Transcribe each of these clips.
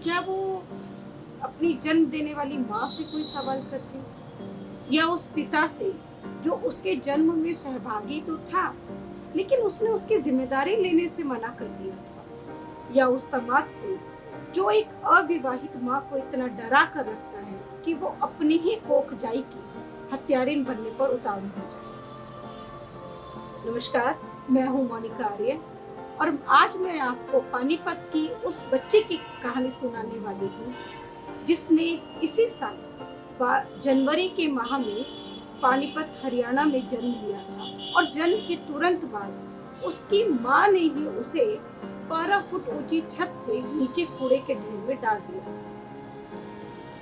क्या वो अपनी जन्म देने वाली माँ से कोई सवाल करती, या उस पिता से जो उसके जन्म में सहभागी तो था, लेकिन उसने उसकी जिम्मेदारी लेने से मना कर दिया था, या उस समाज से जो एक अविवाहित माँ को इतना डरा कर रखता है कि वो अपनी ही कोखजाई की हत्यारिन बनने पर उतारू हो जाए। नमस्कार, मैं हूँ मोनिका आर्य और आज मैं आपको पानीपत की उस बच्चे की कहानी सुनाने वाली हूँ जिसने इसी साल जनवरी के माह में पानीपत हरियाणा में जन्म लिया था और जन्म के तुरंत बाद उसकी माँ ने ही उसे 12 फुट ऊंची छत से नीचे कूड़े के ढेर में डाल दिया था।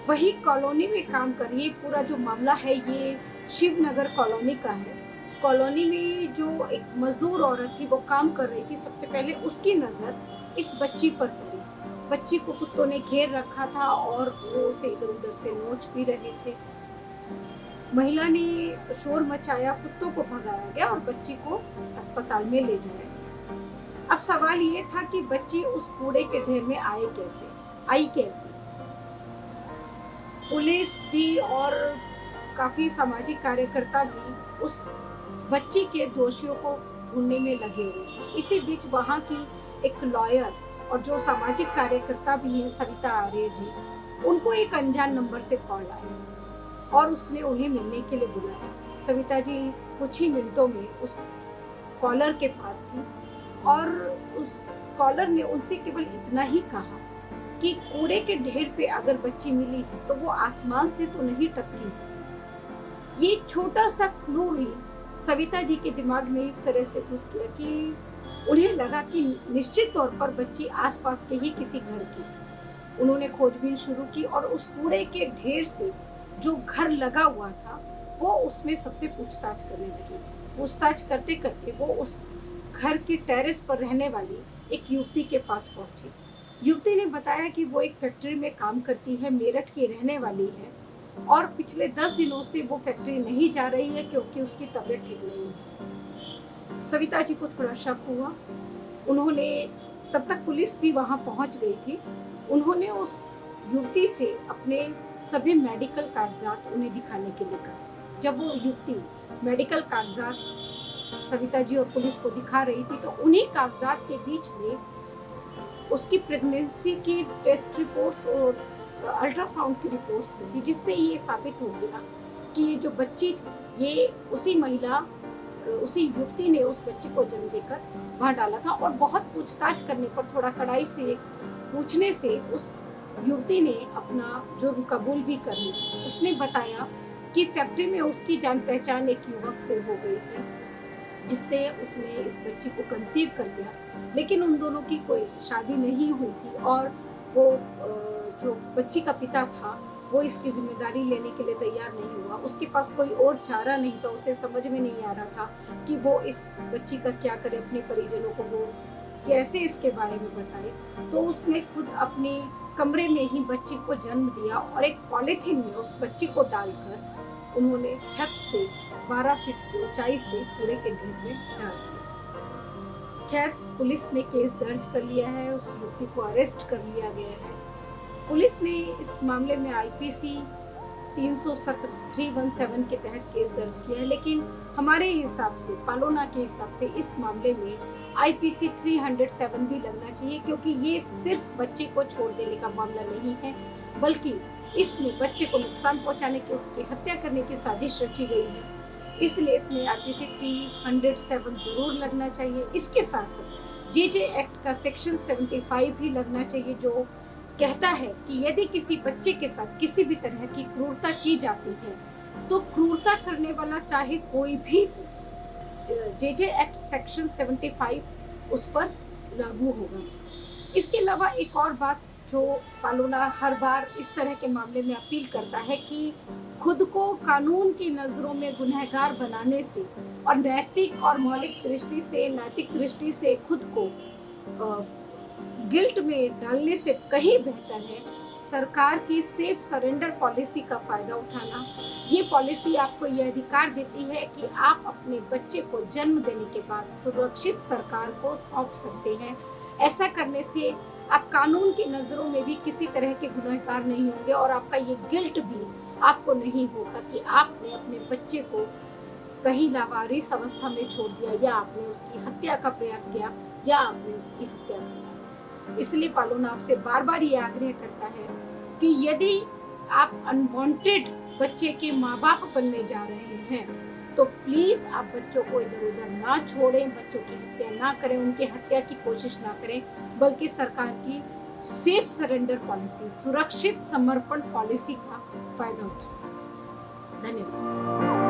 वही कॉलोनी में काम कर, ये पूरा जो मामला है ये शिवनगर कॉलोनी का है। कॉलोनी में जो एक मजदूर औरत थी वो काम कर रही थी, सबसे पहले उसकी नजर इस बच्ची पर पड़ी। बच्ची को कुत्तों ने घेर रखा था और वो उसे इधर उधर से नोच भी रहे थे। महिला ने शोर मचाया, कुत्तों को भगाया गया और बच्ची को अस्पताल में ले जाया गया। अब सवाल ये था कि बच्ची उस कूड़े के ढेर में आई कैसे। पुलिस भी और काफी सामाजिक कार्यकर्ता भी उस बच्ची के दोषियों को ढूंढने में लगे हुए थे। इसी बीच वहाँ की एक लॉयर और जो सामाजिक कार्यकर्ता भी हैं, सविता आर्य जी, उनको एक अनजान नंबर से कॉल आया और उसने उन्हें मिलने के लिए बुलाया। सविता जी कुछ ही मिनटों में उस कॉलर के पास थी और उस कॉलर ने उनसे केवल इतना ही कहा कि कूड़े के ढेर पे अगर बच्ची मिली है तो वो आसमान से तो नहीं टपकी। ये छोटा सा क्लू ही सविता जी के दिमाग में इस तरह से घुस गया कि उन्हें लगा कि निश्चित तौर पर बच्ची आसपास के ही किसी घर की। उन्होंने खोजबीन शुरू की और उस कूड़े के ढेर से जो घर लगा हुआ था वो उसमें सबसे पूछताछ करने लगी। पूछताछ करते करते वो उस घर की टेरेस पर रहने वाली एक युवती के पास पहुंची। युवती ने बताया कि वो एक फैक्ट्री में काम करती है, मेरठ की रहने वाली है और पिछले 10 दिनों से वो फैक्ट्री नहीं जा रही है क्योंकि उसकी तबीयत ठीक नहीं है। सविता जी को थोड़ा शक हुआ। उन्होंने, तब तक पुलिस भी वहां पहुंच गई थी, उन्होंने उस युवती से अपने सभी मेडिकल कागजात उन्हें दिखाने के लिए कहा। जब वो युवती मेडिकल कागजात सविता जी और पुलिस को दिखा रही थी तो उन्हीं कागजात के बीच में उसकी प्रेगनेंसी की टेस्ट रिपोर्ट्स और अल्ट्रासाउंड की रिपोर्ट्स भी थी, जिससे ये साबित हो गया कि ये जो बच्ची थी ये उसी युवती ने उस बच्ची को जन्म देकर वहां डाला था। और बहुत पूछताछ करने पर, थोड़ा कड़ाई से पूछने से उस युवती ने अपना जुर्म कबूल भी कर लिया। उसने बताया कि फैक्ट्री में उसकी जान पहचान एक युवक से हो गई थी जिससे उसने इस बच्ची को कंसीव कर लिया, लेकिन उन दोनों की कोई शादी नहीं हुई थी और वो जो बच्ची का पिता था वो इसकी जिम्मेदारी लेने के लिए तैयार नहीं हुआ। उसके पास कोई और चारा नहीं था, उसे समझ में नहीं आ रहा था कि वो इस बच्ची का क्या करे, अपने परिजनों को वो कैसे इसके बारे में बताए। तो उसने खुद अपने कमरे में ही बच्ची को जन्म दिया और एक पॉलीथीन में उस बच्ची को डालकर उन्होंने छत से 12 फीट की ऊंचाई से कूड़े के ढेर में डाल दिया। खैर, पुलिस ने केस दर्ज कर लिया है, उस युवती को अरेस्ट कर लिया गया है। पुलिस ने इस मामले में आईपीसी 317 के तहत केस दर्ज किया है, लेकिन हमारे हिसाब से, पालोना के हिसाब से इस मामले में आईपीसी 307 भी लगना चाहिए, क्योंकि ये सिर्फ बच्चे को छोड़ देने का मामला नहीं है, बल्कि इसमें बच्चे को नुकसान पहुंचाने की, उसकी हत्या करने की साजिश रची गई है। इसलिए इसमें आईपीसी 307 जरूर लगना चाहिए। इसके साथ साथ जेजे एक्ट का सेक्शन 75 भी लगना चाहिए, जो कहता है कि यदि किसी बच्चे के साथ किसी भी तरह की क्रूरता की जाती है तो क्रूरता करने वाला चाहे कोई भी हो, जेजे एक्ट सेक्शन 75 उस पर लागू होगा। इसके अलावा एक और बात जो पालोना हर बार इस तरह के मामले में अपील करता है कि खुद को कानून की नजरों में गुनहगार बनाने से और नैतिक और मौलिक दृष्टि से, नैतिक दृष्टि से खुद को गिल्ट में डालने से कहीं बेहतर है सरकार की सेफ सरेंडर पॉलिसी का फायदा उठाना। ये पॉलिसी आपको यह अधिकार देती है कि आप अपने बच्चे को जन्म देने के बाद सुरक्षित सरकार को सौंप सकते हैं। ऐसा करने से आप कानून की नज़रों में भी किसी तरह के गुनहगार नहीं होंगे और आपका ये गिल्ट भी आपको नहीं होगा कि आपने अपने बच्चे को कहीं लावारिस अवस्था में छोड़ दिया या आपने उसकी हत्या का प्रयास किया या आपने उसकी हत्या कर दी। इसलिए पालोन आपसे बार बार ये आग्रह करता है कि यदि आप अनवांटेड बच्चे के माँ बाप बनने जा रहे हैं तो प्लीज आप बच्चों को इधर उधर ना छोड़ें, बच्चों की हत्या ना करें, उनकी हत्या की कोशिश ना करें, बल्कि सरकार की सेफ सरेंडर पॉलिसी, सुरक्षित समर्पण पॉलिसी का फायदा उठाएं। धन्यवाद।